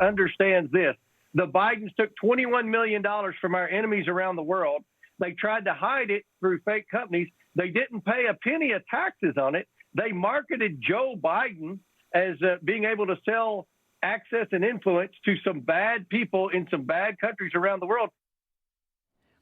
understands this. The Bidens took $21 million from our enemies around the world. They tried to hide it through fake companies. They didn't pay a penny of taxes on it. They marketed Joe Biden as being able to sell access and influence to some bad people in some bad countries around the world.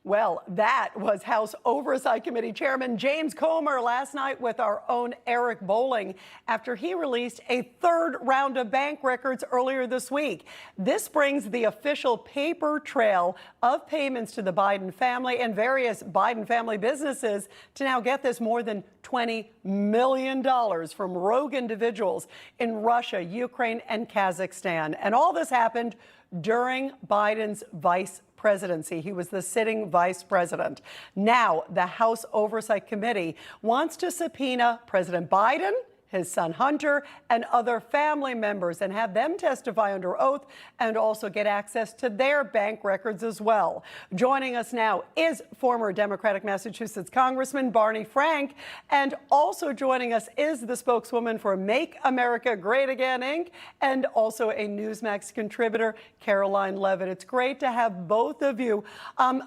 Well, that was House Oversight Committee Chairman James Comer last night with our own Eric Bolling after he released a third round of bank records earlier this week. This brings the official paper trail of payments to the Biden family and various Biden family businesses to now get this more than $20 million from rogue individuals in Russia, Ukraine, and Kazakhstan. And all this happened during Biden's vice presidency. He was the sitting vice president. Now, the House Oversight Committee wants to subpoena President Biden, his son Hunter, and other family members and have them testify under oath and also get access to their bank records as well. Joining us now is former Democratic Massachusetts Congressman Barney Frank, and also joining us is the spokeswoman for Make America Great Again, Inc., and also a Newsmax contributor, Karoline Leavitt. It's great to have both of you.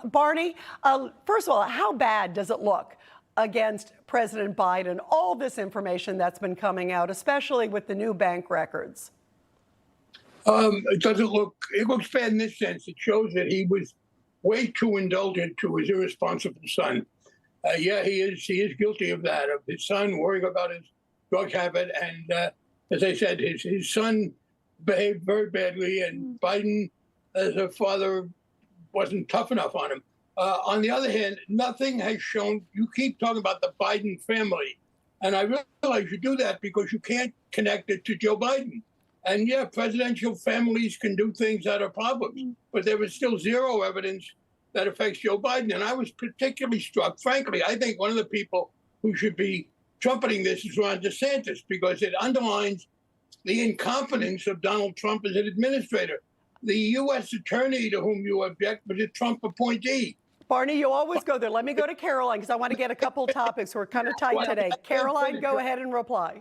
Barney, first of all, how bad does it look against President Biden, all this information that's been coming out, especially with the new bank records? It looks bad in this sense. It shows that he was way too indulgent to his irresponsible son. Yeah, he is guilty of that, of his son worrying about his drug habit. And as I said, his son behaved very badly, and Biden, as a father, wasn't tough enough on him. On the other hand, nothing has shown. You keep talking about the Biden family, and I realize you do that because you can't connect it to Joe Biden. And yeah, presidential families can do things that are problems, but there was still zero evidence that affects Joe Biden. And I was particularly struck, frankly, I think one of the people who should be trumpeting this is Ron DeSantis, because it underlines the incompetence of Donald Trump as an administrator. The U.S. attorney to whom you object was a Trump appointee. Barney, you always go there. Let me go to Karoline because I want to get a couple topics. We're kind of tight today. Karoline, go ahead and reply.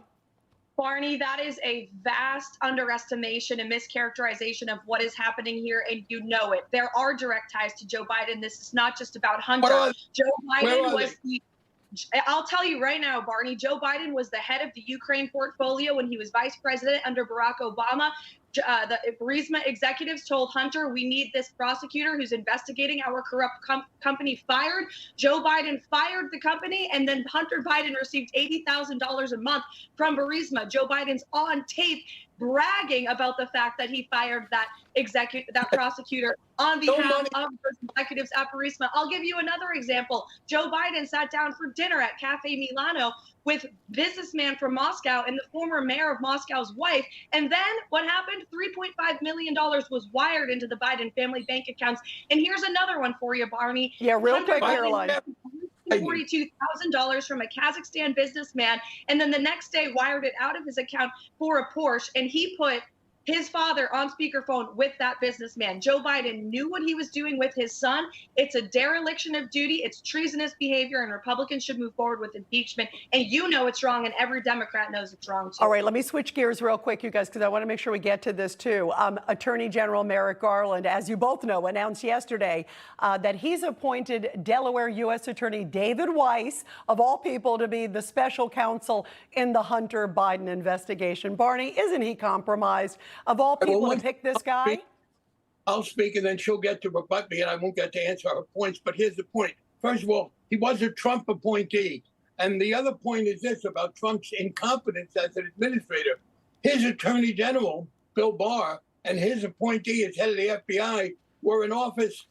Barney, that is a vast underestimation and mischaracterization of what is happening here, and you know it. There are direct ties to Joe Biden. This is not just about Hunter. Joe Biden was the... I'll tell you right now, Barney, Joe Biden was the head of the Ukraine portfolio when he was vice president under Barack Obama. The Burisma executives told Hunter, we need this prosecutor who's investigating our corrupt company fired. Joe Biden fired the company, and then Hunter Biden received $80,000 a month from Burisma. Joe Biden's on tape bragging about the fact that he fired that prosecutor on behalf of those executives at Burisma. I'll give you another example. Joe Biden sat down for dinner at Cafe Milano with businessman from Moscow and the former mayor of Moscow's wife. And then what happened? $3.5 million was wired into the Biden family bank accounts. And here's another one for you, Barney. Yeah, real quick, Caroline. $42,000 from a Kazakhstan businessman, and then the next day wired it out of his account for a Porsche, and he put his father on speakerphone with that businessman. Joe Biden knew what he was doing with his son. It's a dereliction of duty. It's treasonous behavior, and Republicans should move forward with impeachment. And you know it's wrong, and every Democrat knows it's wrong, too. All right, let me switch gears real quick, you guys, because I want to make sure we get to this, too. Attorney General Merrick Garland, as you both know, announced yesterday that he's appointed Delaware U.S. Attorney David Weiss, of all people, to be the special counsel in the Hunter Biden investigation. Barney, isn't he compromised? Of all people to pick this guy? I'll speak, and then she'll get to rebut me, and I won't get to answer her points. But here's the point. First of all, he was a Trump appointee. And the other point is this about Trump's incompetence as an administrator. His attorney general, Bill Barr, and his appointee as head of the FBI were in office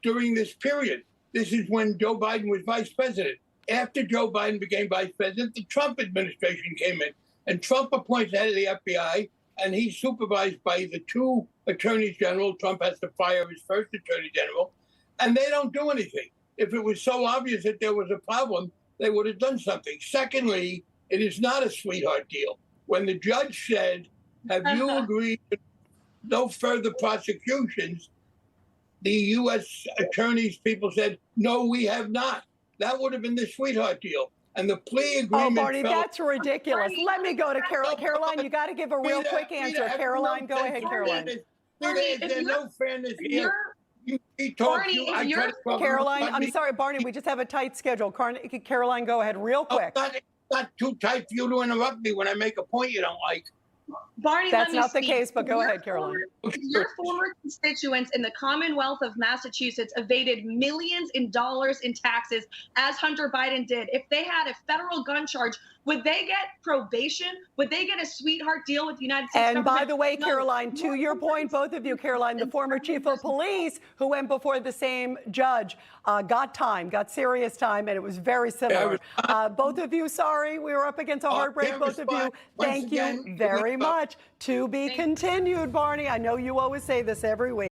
during this period. This is when Joe Biden was vice president. After Joe Biden became vice president, the Trump administration came in, and Trump appoints the head of the FBI, and he's supervised by the two attorneys general. Trump has to fire his first attorney general, and they don't do anything. If it was so obvious that there was a problem, they would have done something. Secondly, it is not a sweetheart deal. When the judge said, have you agreed to no further prosecutions, the U.S. attorneys people said, no, we have not. That would have been the sweetheart deal. And the plea Oh, agreement. Barney, that's ridiculous. Barney, Let me go to Caroline. Caroline, you got to give a real quick answer. Caroline, go ahead, Caroline. Is there no fairness here? He talks Barney, you. if I you're- try to talk Caroline, about I'm me. sorry, Barney, we just have a tight schedule. Caroline, go ahead real quick. It's not too tight for you to interrupt me when I make a point you don't like. Barney, That's let me not the speak. case, but go ahead, Caroline. Your former constituents in the Commonwealth of Massachusetts evaded millions in dollars in taxes, as Hunter Biden did. If they had a federal gun charge, would they get probation? Would they get a sweetheart deal with the United States And government? by the way, No. Caroline, to your point, both of you, Caroline, the former chief of police who went before the same judge got serious time, and it was very similar. Both of you, sorry, we were up against a heartbreak. Both of you, thank you very much. To be continued, Barney. I know you always say this every week.